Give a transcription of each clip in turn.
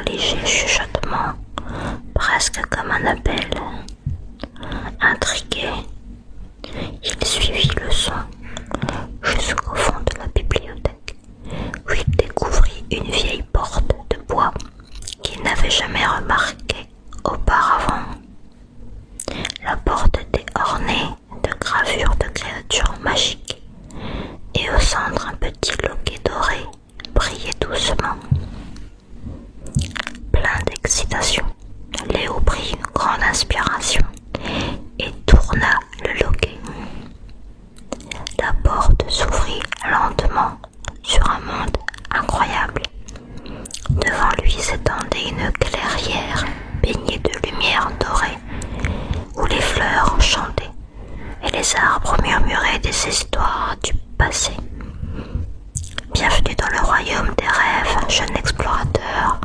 léger chuchotement, presque comme un appel. Intrigué, il suivit le son jusqu'au fond de la bibliothèque, où il découvrit une vieille porte de bois qu'il n'avait jamais remarquée auparavant. La porte était ornée de gravures de créatures magiques, et au centre un petit loquet doré brillait doucement. Plein d'excitation, Léo prit une grande inspiration et tourna le loquet. La porte s'ouvrit lentement sur un monde incroyable. Devant lui s'étendait une clairière baignée de lumière dorée, où les fleurs chantaient et les arbres murmuraient des histoires du passé. Bienvenue dans le royaume des rêves, jeune explorateur,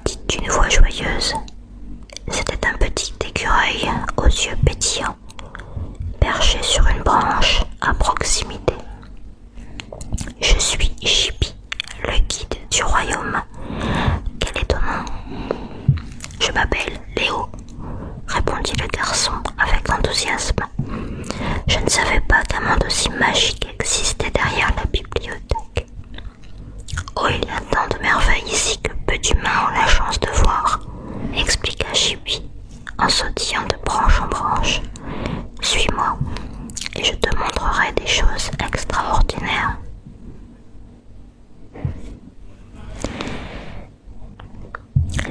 dit d'une voix joyeuse. C'était un petit écureuil aux yeux pétillants, perché sur une branche à proximité. Je suis Chippy, le guide du royaume. Quel est ton nom? Je m'appelle Léo, répondit le garçon avec enthousiasme. Je ne savais pas qu'un monde aussi magique existait derrière la bibliothèque. Oh, il y a tant de merveilles ici que peu d'humains ont la chance de voir, expliqua Chippy en sautillant de branche en branche. Suis-moi et je te montrerai des choses extraordinaires.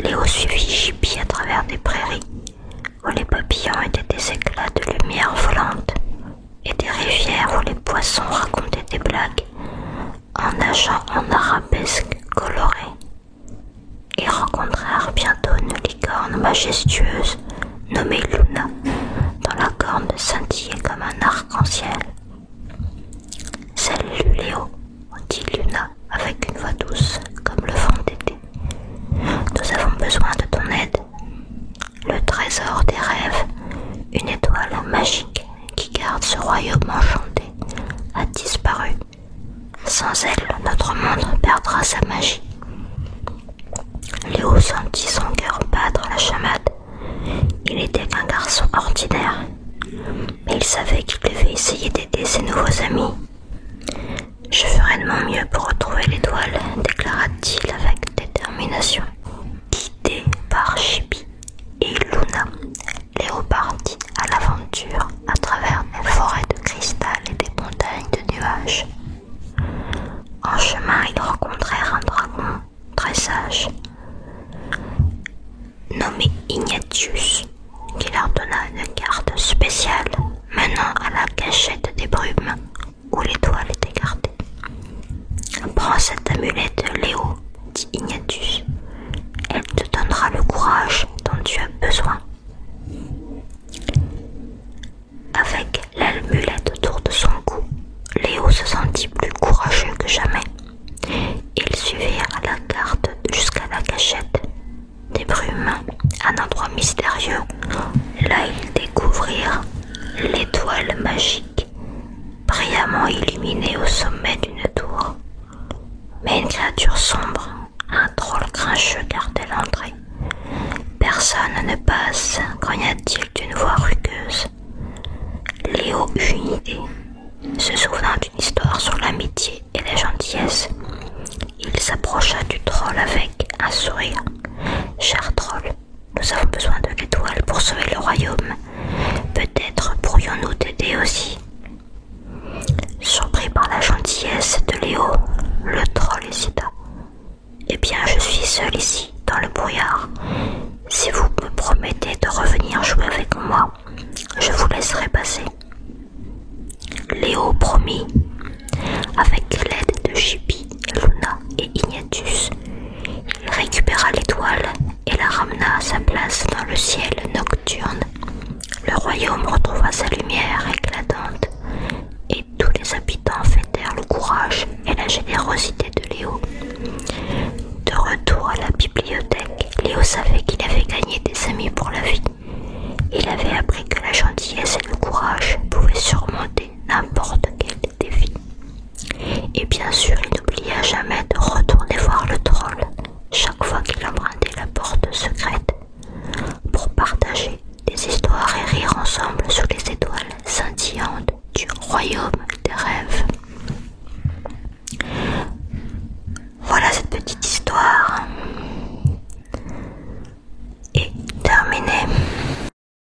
Léo suivit Chippy à travers des prairies où les papillons étaient des éclats de lumière volante et des rivières où les poissons racontaient des blagues en nageant en arabesques colorées. Ils rencontrèrent bientôt une licorne majestueuse nommée Luna, dont la corne scintillait comme un arc-en-ciel. « Salut Léo, dit Luna avec une voix douce comme le vent d'été. Nous avons besoin de ton aide. Le trésor des rêves, une étoile magique qui garde ce royaume enchanté, a disparu. Sans elle, notre monde perdra sa magie. » Léo sentit son cœur battre la chamade. Il n'était qu'un garçon ordinaire, mais il savait qu'il devait essayer d'aider ses nouveaux amis. « Je ferai de mon mieux pour retrouver l'étoile, déclara-t-il avec détermination. Guidé par Chippy et Luna, Léo partit à l'aventure à travers des forêts de cristal et des montagnes de nuages. En chemin, ils rencontrèrent un dragon très sage, nommé Ignatius, qui leur donna une carte spéciale menant à la cachette des brumes où l'étoile était gardée. « Prends cette amulette, Léo, dit Ignatius. Elle te donnera le courage dont tu as besoin. » Avec l'amulette autour de son cou, Léo se sentit plus courageux que jamais. Ils suivirent la carte jusqu'à la cachette des brumes, un endroit mystérieux. Là, ils découvrirent l'étoile magique, brillamment illuminée au sommet d'une tour. Mais une créature sombre, un troll grincheux, gardait l'entrée. Personne ne passe, grogna-t-il d'une voix rugueuse. Léo eut une idée. Se souvenant d'une histoire sur l'amitié et la gentillesse, il s'approcha du troll avec un sourire. « Cher troll, nous avons besoin de l'étoile pour sauver le royaume. Peut-être pourrions-nous t'aider aussi. » Surpris par la gentillesse de Léo, le troll hésita. « Eh bien, je suis seul ici, dans le brouillard. Si vous me promettez de revenir jouer avec moi, je vous laisserai passer. » Léo promit. Avec l'aide de Chippy, Luna et Ignatius, il récupéra l'étoile et la ramena à sa place dans le ciel nocturne. Le royaume retrouva sa lumière éclatante et tous les habitants fêtèrent le courage et la générosité de Léo. De retour à la bibliothèque, Léo savait qu'il avait gagné des amis pour la vie. Il avait appris que la gentillesse et le courage pouvaient surmonter n'importe quel défi. Et bien sûr, il n'oublia jamais de retourner voir le troll chaque fois qu'il empruntait la royaume